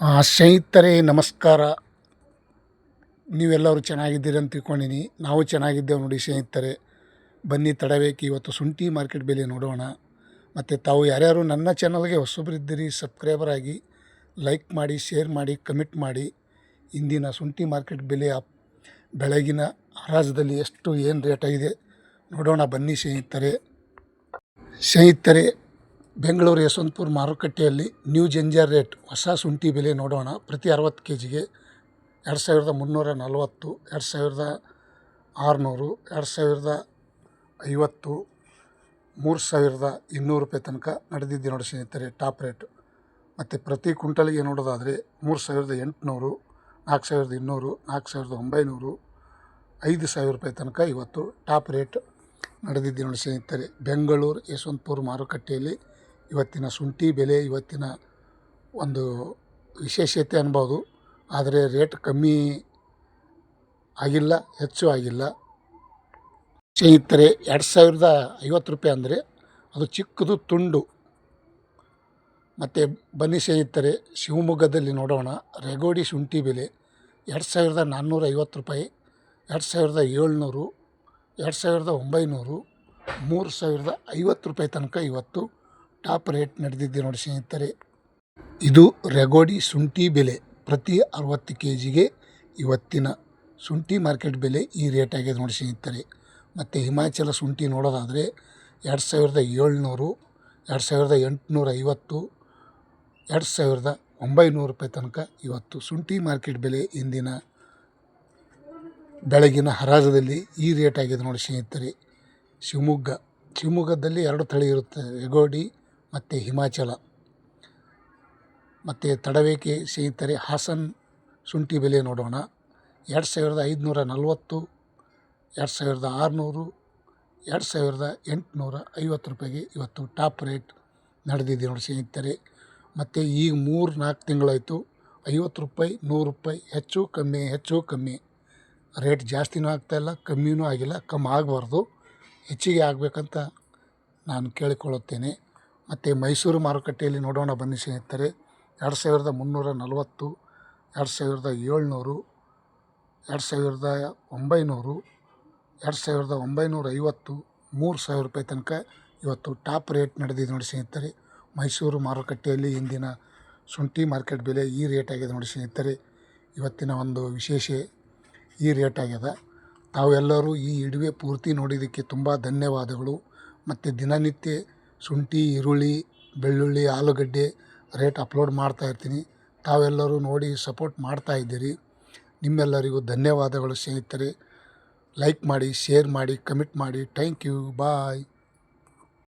ಸ್ನೇಹಿತರೆ ನಮಸ್ಕಾರ. ನೀವೆಲ್ಲರೂ ಚೆನ್ನಾಗಿದ್ದೀರಿ ಅಂತ ತಿಳ್ಕೊಂಡಿನಿ. ನಾವು ಚೆನ್ನಾಗಿದ್ದೇವೆ ನೋಡಿ ಸ್ನೇಹಿತರೆ. ಬನ್ನಿ ತಡಬೇಕು ಇವತ್ತು ಶುಂಠಿ ಮಾರ್ಕೆಟ್ ಬೆಲೆ ನೋಡೋಣ. ಮತ್ತು ತಾವು ಯಾರ್ಯಾರು ನನ್ನ ಚಾನಲ್ಗೆ ಹೊಸಬರಿದ್ದೀರಿ ಸಬ್ಸ್ಕ್ರೈಬರ್ ಆಗಿ ಲೈಕ್ ಮಾಡಿ, ಶೇರ್ ಮಾಡಿ, ಕಮೆಂಟ್ ಮಾಡಿ. ಇಂದಿನ ಶುಂಠಿ ಮಾರ್ಕೆಟ್ ಬೆಲೆಯ ಬೆಳಗಿನ ಹರಾಜದಲ್ಲಿ ಎಷ್ಟು ಏನು ರೇಟ್ ಆಗಿದೆ ನೋಡೋಣ ಬನ್ನಿ ಸ್ನೇಹಿತರೆ. ಬೆಂಗಳೂರು ಯಶವಂತಪುರ ಮಾರುಕಟ್ಟೆಯಲ್ಲಿ ನ್ಯೂ ಜಂಜರ್ ರೇಟ್ ಹೊಸ ಶುಂಠಿ ಬೆಲೆ ನೋಡೋಣ. ಪ್ರತಿ 60 kgಗೆ 2340, 2600, 2050, 3200 ರೂಪಾಯಿ ತನಕ ನಡೆದಿದ್ದೆ ನೋಡಿ ಸ್ನೇಹಿತರೆ ಟಾಪ್ ರೇಟ್. ಮತ್ತು ಪ್ರತಿ ಕ್ವಿಂಟಲ್ಗೆ ನೋಡೋದಾದರೆ 3800, 4200, 4900, 5000 ರೂಪಾಯಿ ತನಕ ಇವತ್ತು ಟಾಪ್ ರೇಟ್ ನಡೆದಿದ್ದೆ ನೋಡಿ ಸ್ನೇಹಿತರೆ. ಬೆಂಗಳೂರು ಯಶವಂತಪುರ ಮಾರುಕಟ್ಟೆಯಲ್ಲಿ ಇವತ್ತಿನ ಶುಂಠಿ ಬೆಲೆ ಇವತ್ತಿನ ಒಂದು ವಿಶೇಷತೆ ಅನ್ಬೋದು. ಆದರೆ ರೇಟ್ ಕಮ್ಮಿ ಆಗಿಲ್ಲ, ಹೆಚ್ಚು ಆಗಿಲ್ಲ ಸ್ನೇಹಿತರೆ. 2050 ರೂಪಾಯಿ ಅಂದರೆ ಅದು ಚಿಕ್ಕದು ತುಂಡು. ಮತ್ತು ಬನ್ನಿ ಸ್ನೇಹಿತರೆ, ಶಿವಮೊಗ್ಗದಲ್ಲಿ ನೋಡೋಣ. ರೆಗೋಡಿ ಶುಂಠಿ ಬೆಲೆ 2450 ರೂಪಾಯಿ, 2700, 2900, 3050 ರೂಪಾಯಿ ತನಕ ಇವತ್ತು ಟಾಪ್ ರೇಟ್ ನಡೆದಿದೆ ನೋಡಿ ಸ್ನೇಹಿತರೆ. ಇದು ರೆಗೋಡಿ ಶುಂಠಿ ಬೆಲೆ ಪ್ರತಿ 60 kgಗೆ ಇವತ್ತಿನ ಶುಂಠಿ ಮಾರ್ಕೆಟ್ ಬೆಲೆ ಈ ರೇಟ್ ಆಗಿದೆ ನೋಡಿ ಸ್ನೇಹಿತರೆ. ಮತ್ತು ಹಿಮಾಚಲ ಶುಂಠಿ ನೋಡೋದಾದರೆ 2700, 2850, 2900 ರೂಪಾಯಿ ತನಕ ಇವತ್ತು ಶುಂಠಿ ಮಾರ್ಕೆಟ್ ಬೆಲೆ ಇಂದಿನ ಬೆಳಗಿನ ಹರಾಜದಲ್ಲಿ ಈ ರೇಟ್ ಆಗಿದೆ ನೋಡಿ ಸ್ನೇಹಿತರೆ. ಶಿವಮೊಗ್ಗದಲ್ಲಿ 2 ತಳಿ ಇರುತ್ತೆ, ರೆಗೋಡಿ ಮತ್ತು ಹಿಮಾಚಲ. ಮತ್ತು ತಡವೇಕೆ ಸ್ನೇಹಿತರೆ ಹಾಸನ್ ಶುಂಠಿ ಬೆಲೆ ನೋಡೋಣ. 2540, 2600, 2850 ರೂಪಾಯಿಗೆ ಇವತ್ತು ಟಾಪ್ ರೇಟ್ ನಡೆದಿದೆ ನೋಡಿ ಸ್ನೇಹಿತರೆ. ಮತ್ತು ಈಗ 3-4 ತಿಂಗಳಾಯಿತು 50 ರೂಪಾಯಿ, 100 ರೂಪಾಯಿ ಹೆಚ್ಚು ಕಮ್ಮಿ. ರೇಟ್ ಜಾಸ್ತಿನೂ ಆಗ್ತಾಯಿಲ್ಲ, ಕಮ್ಮಿನೂ ಆಗಿಲ್ಲ. ಕಮ್ಮಿ ಆಗಬಾರ್ದು, ಹೆಚ್ಚಿಗೆ ಆಗಬೇಕಂತ ನಾನು ಕೇಳಿಕೊಳ್ಳುತ್ತೇನೆ. ಮತ್ತು ಮೈಸೂರು ಮಾರುಕಟ್ಟೆಯಲ್ಲಿ ನೋಡೋಣ ಬನ್ನಿ ಸ್ನೇಹಿತರೆ. 2340, 2700, 2900, 2950, 3000 ರೂಪಾಯಿ ತನಕ ಇವತ್ತು ಟಾಪ್ ರೇಟ್ ನಡೆದಿದೆ ನೋಡಿ ಸ್ನೇಹಿತರೆ. ಮೈಸೂರು ಮಾರುಕಟ್ಟೆಯಲ್ಲಿ ಇಂದಿನ ಶುಂಠಿ ಮಾರ್ಕೆಟ್ ಬೆಲೆ ಈ ರೇಟ್ ಆಗಿದೆ ನೋಡಿ ಸ್ನೇಹಿತರೆ. ಇವತ್ತಿನ ಒಂದು ವಿಶೇಷ ಈ ರೇಟ್ ಆಗ್ಯದ. ತಾವೆಲ್ಲರೂ ಈ ವಿಡಿಯೋ ಪೂರ್ತಿ ನೋಡಿದ್ದಕ್ಕೆ ತುಂಬ ಧನ್ಯವಾದಗಳು. ಮತ್ತು ದಿನನಿತ್ಯ ಶುಂಠಿ, ಈರುಳ್ಳಿ, ಬೆಳ್ಳುಳ್ಳಿ, ಆಲೂಗಡ್ಡೆ ರೇಟ್ ಅಪ್ಲೋಡ್ ಮಾಡ್ತಾಯಿರ್ತೀನಿ. ತಾವೆಲ್ಲರೂ ನೋಡಿ ಸಪೋರ್ಟ್ ಮಾಡ್ತಾಯಿದ್ದೀರಿ. ನಿಮ್ಮೆಲ್ಲರಿಗೂ ಧನ್ಯವಾದಗಳು ಸ್ನೇಹಿತರೆ. ಲೈಕ್ ಮಾಡಿ, ಶೇರ್ ಮಾಡಿ, ಕಮೆಂಟ್ ಮಾಡಿ. Thank you, bye.